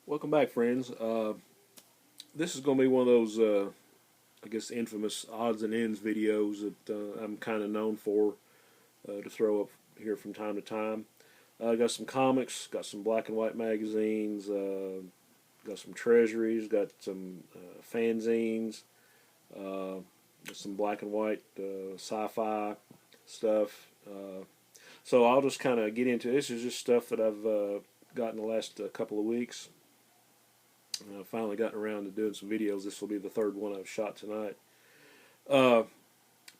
Welcome back, friends. This is going to be one of those, I guess, infamous odds and ends videos that I'm kind of known for to throw up here from time to time. Got some comics, got some black and white magazines, got some treasuries, got some fanzines, got some black and white sci-fi stuff. So I'll just kind of get into it. This is just stuff that I've got in the last couple of weeks. I've finally gotten around to doing some videos. This will be the third one I've shot tonight.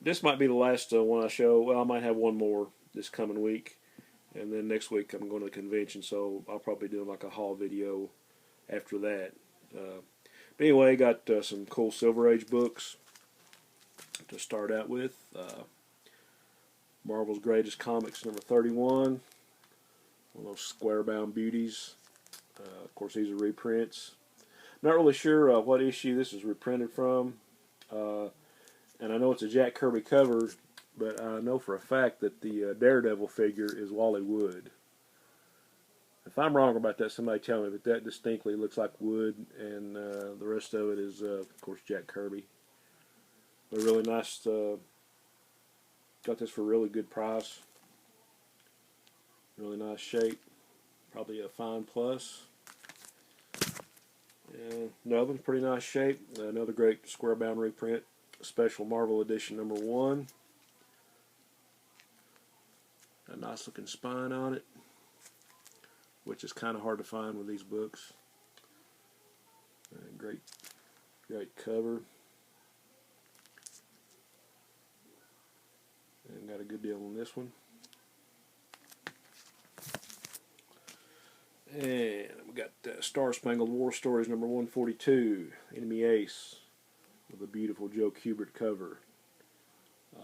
This might be the last one I show. Well, I might have one more this coming week. And then next week I'm going to the convention, so I'll probably do like a haul video after that. But anyway, got some cool Silver Age books to start out with. Marvel's Greatest Comics number 31. One of those square-bound beauties. Of course, these are reprints. Not really sure what issue this is reprinted from. And I know it's a Jack Kirby cover, but I know for a fact that the Daredevil figure is Wally Wood. If I'm wrong about that, somebody tell me, but that distinctly looks like Wood, and the rest of it is, of course, Jack Kirby. But really nice. Got this for a really good price. Really nice shape. Probably a fine plus. Another one's pretty nice shape. Another great square bound reprint. Special Marvel Edition number 1. A nice looking spine on it, which is kind of hard to find with these books. Great cover. And got a good deal on this one. And we got Star Spangled War Stories number 142, Enemy Ace, with a beautiful Joe Kubert cover.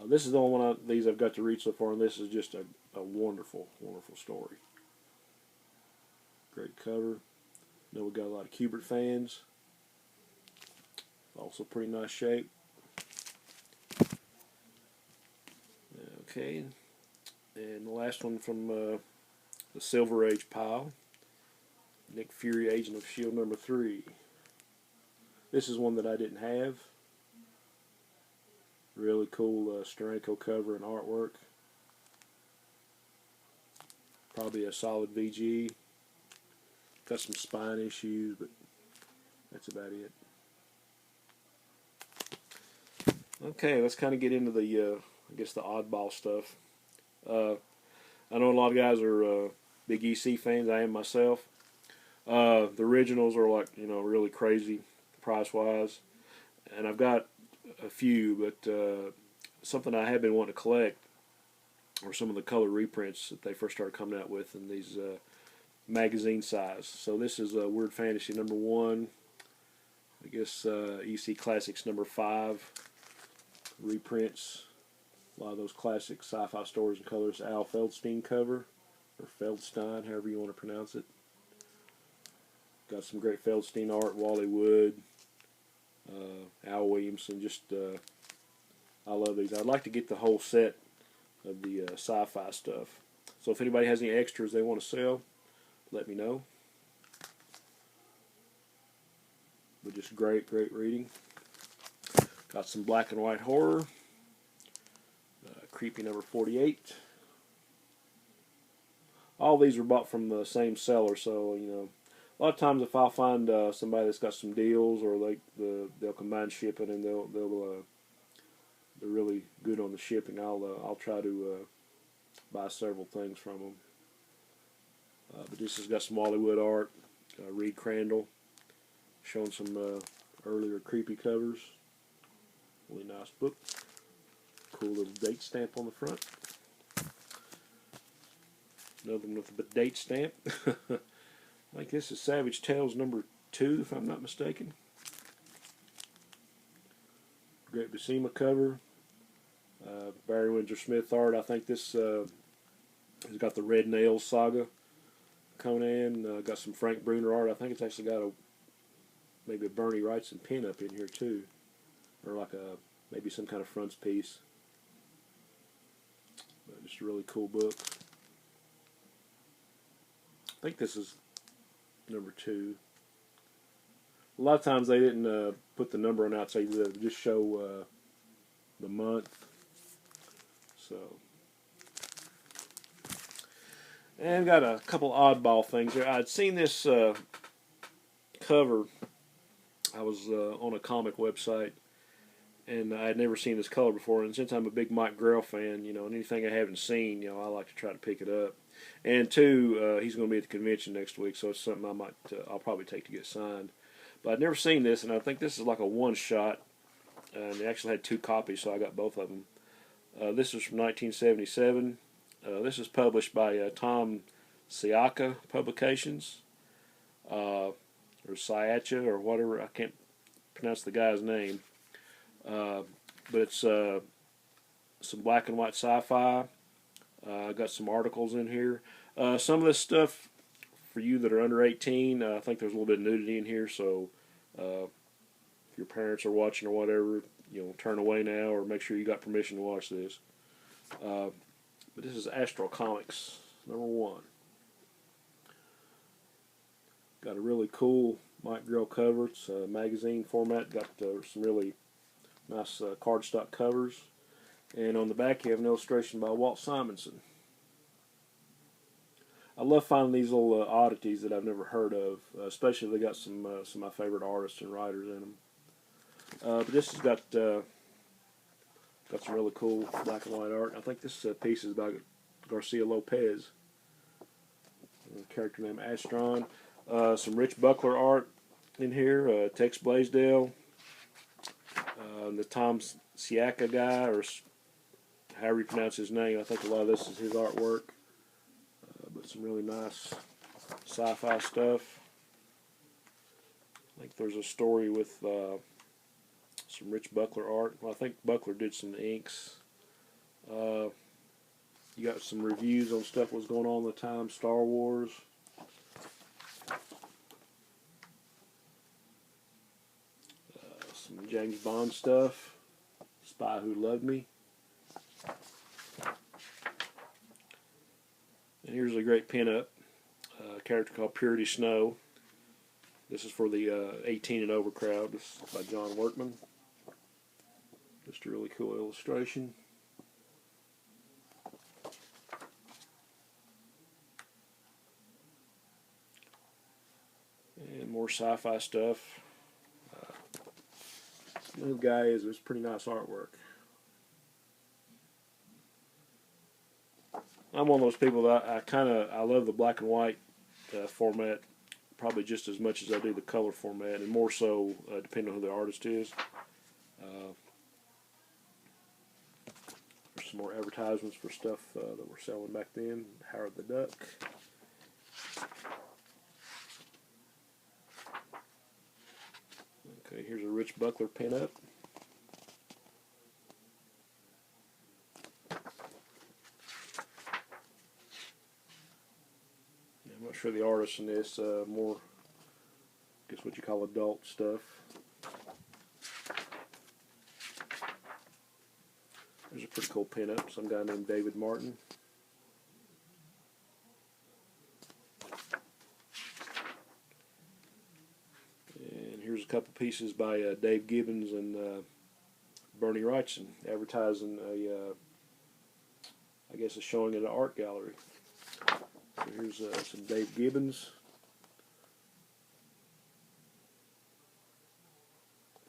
This is the only one of these I've got to read so far, and this is just a wonderful, wonderful story. Great cover. I know we got a lot of Kubert fans. Also pretty nice shape. Okay, and the last one from the Silver Age pile. Nick Fury, Agent of S.H.I.E.L.D. number 3. This is one that I didn't have. Really cool Steranko cover and artwork. Probably a solid VG. Got some spine issues, but that's about it. Okay, let's kind of get into the, I guess, the oddball stuff. I know a lot of guys are big EC fans. I am myself. The originals are like, really crazy price-wise. And I've got a few, but something I have been wanting to collect are some of the color reprints that they first started coming out with in these magazine size. So this is Weird Fantasy number 1. I guess EC Classics number 5. Reprints. A lot of those classic sci-fi stories and colors. Al Feldstein cover, or Feldstein, however you want to pronounce it. Got some great Feldstein art, Wally Wood, Al Williamson. Just, I love these. I'd like to get the whole set of the sci-fi stuff. So if anybody has any extras they want to sell, let me know. But just great reading. Got some black and white horror. Creepy number 48. All these were bought from the same seller, so a lot of times if I'll find somebody that's got some deals, or they'll combine shipping, and they're really good on the shipping, I'll try to buy several things from them. But this has got some Wally Wood art. Reed Crandall showing some earlier creepy covers. Really nice book. Cool little date stamp on the front. Another one with a date stamp. I think this is Savage Tales number 2, if I'm not mistaken. Great Buscema cover. Barry Windsor Smith art. I think this has got the Red Nails saga. Conan. Got some Frank Bruner art. I think it's actually got maybe a Bernie Wrightson pin up in here too. Or like maybe some kind of frontispiece. But just a really cool book. I think this is number 2. a lot of times they didn't put the number on outside. They just show the month. So, and got a couple oddball things here. I'd seen this cover. I was on a comic website, and I had never seen this color before. And since I'm a big Mike Grell fan, you know, and anything I haven't seen, you know, I like to try to pick it up. And two, he's going to be at the convention next week, so it's something I'll probably take to get signed. But I'd never seen this, and I think this is like a one-shot. And they actually had 2 copies, so I got both of them. This is from 1977. This is published by Tom Siaka Publications, or Siacha, or whatever. I can't pronounce the guy's name. But it's some black and white sci-fi. I got some articles in here. Some of this stuff, for you that are under 18, I think there's a little bit of nudity in here, so if your parents are watching or whatever, you know, turn away now or make sure you got permission to watch this. But this is Astro Comics #1. Got a really cool Mike Grell cover. It's a magazine format. Got some really nice cardstock covers. And on the back you have an illustration by Walt Simonson. I love finding these little oddities that I've never heard of, especially if they got some of my favorite artists and writers in them. But this has got some really cool black and white art. I think this piece is by Garcia Lopez, a character named Astron. Some Rich Buckler art in here. Tex Blaisdell, the Tom Siaka guy, or however you pronounce his name. I think a lot of this is his artwork. But some really nice sci-fi stuff. I think there's a story with some Rich Buckler art. Well, I think Buckler did some inks. You got some reviews on stuff that was going on at the time. Star Wars. Some James Bond stuff. Spy Who Loved Me. And here's a great pinup. A character called Purity Snow. This is for the 18 and over crowd. This is by John Workman. Just a really cool illustration. And more sci-fi stuff. The guy is pretty nice artwork. I'm one of those people that I love the black and white format probably just as much as I do the color format, and more so depending on who the artist is. There's some more advertisements for stuff that we're selling back then. Howard the Duck. Okay, here's a Rich Buckler pinup. I'm not sure the artist in this, more, I guess what you call adult stuff. There's a pretty cool pinup, some guy named David Martin. And here's a couple pieces by Dave Gibbons and Bernie Wrightson, advertising I guess a showing at an art gallery. So here's some Dave Gibbons.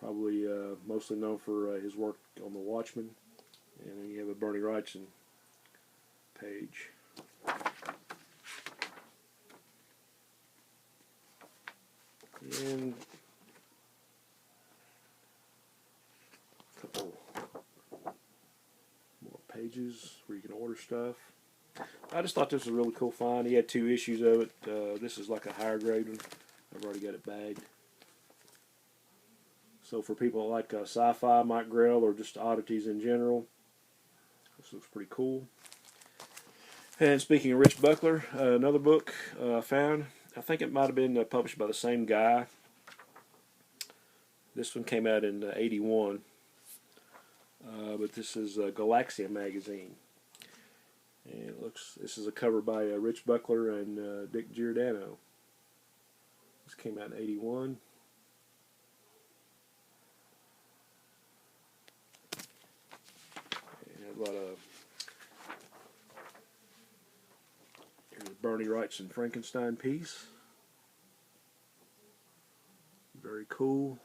Probably mostly known for his work on The Watchmen. And then you have a Bernie Wrightson page. And a couple more pages where you can order stuff. I just thought this was a really cool find. He had 2 issues of it. This is like a higher grade one. I've already got it bagged. So for people like sci-fi, Mike Grell, or just oddities in general, this looks pretty cool. And speaking of Rich Buckler, another book I found. I think it might have been published by the same guy. This one came out in '81. But this is Galaxia magazine. And it looks, this is a cover by Rich Buckler and Dick Giordano. This came out in '81. Bernie Wrightson Frankenstein piece. Very cool.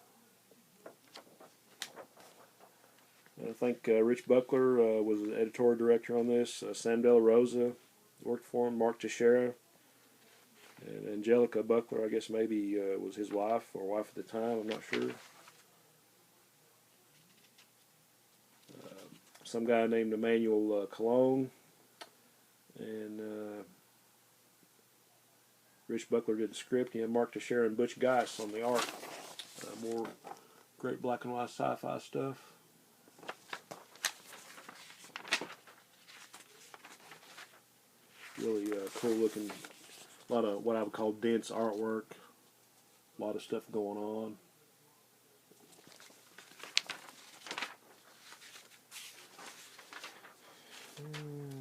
I think Rich Buckler was the editorial director on this. Sam De La Rosa worked for him. Mark Teixeira. And Angelica Buckler, I guess maybe was his wife or wife at the time. I'm not sure. Some guy named Emmanuel Cologne. And Rich Buckler did the script. He had Mark Teixeira and Butch Geist on the art. More great black and white sci-fi stuff. Really cool looking. A lot of what I would call dense artwork. A lot of stuff going on.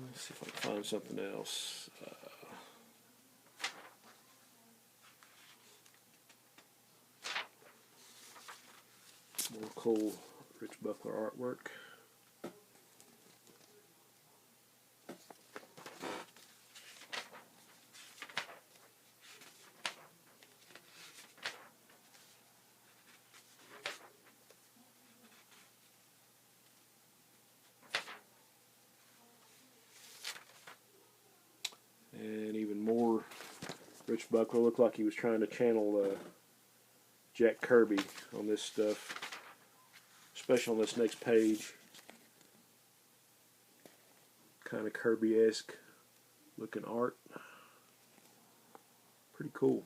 Let's see if I can find something else. More cool Rich Buckler artwork. And even more Rich Buckler. Looked like he was trying to channel Jack Kirby on this stuff, especially on this next page. Kind of Kirby-esque looking art. Pretty cool.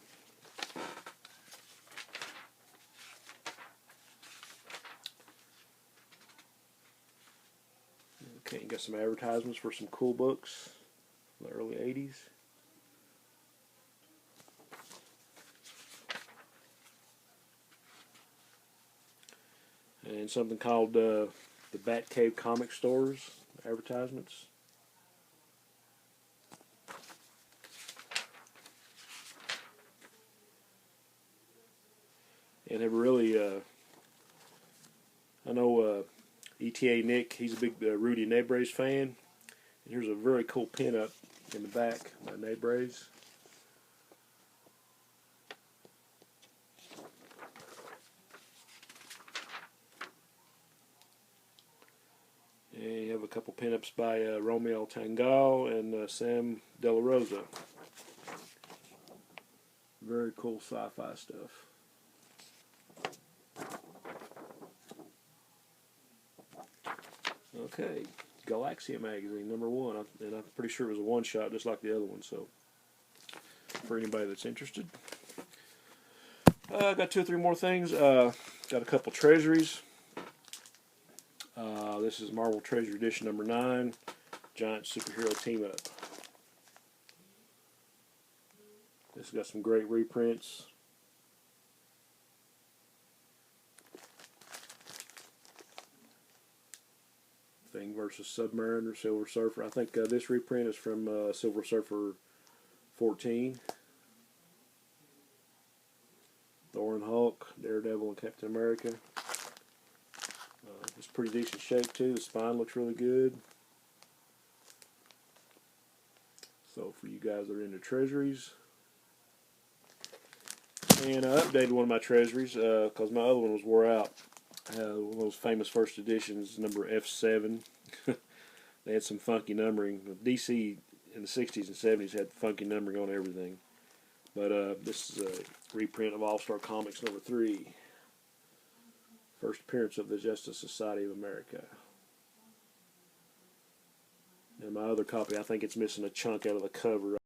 Okay, you got some advertisements for some cool books in the early 80s. And something called the Batcave Comic Stores advertisements. And have really, I know ETA Nick, he's a big Rudy Nebres fan. And here's a very cool pin-up in the back by Nebres. And you have a couple pin-ups by Romeo Tangal and Sam De La Rosa. Very cool sci-fi stuff. Okay, Galaxia magazine, #1, and I'm pretty sure it was a one-shot, just like the other one. So, for anybody that's interested, I got 2 or 3 more things. Got a couple treasuries. This is Marvel Treasure Edition #9, Giant Superhero Team Up. This has got some great reprints. Thing versus Submariner, Silver Surfer. I think this reprint is from Silver Surfer 14. Thor and Hulk, Daredevil and Captain America. It's pretty decent shape too. The spine looks really good. So for you guys that are into treasuries. And I updated one of my treasuries because my other one was wore out. One of those famous first editions, number F7. They had some funky numbering. DC in the 60s and 70s had funky numbering on everything. But this is a reprint of All-Star Comics #3. First appearance of the Justice Society of America. And my other copy, I think it's missing a chunk out of the cover.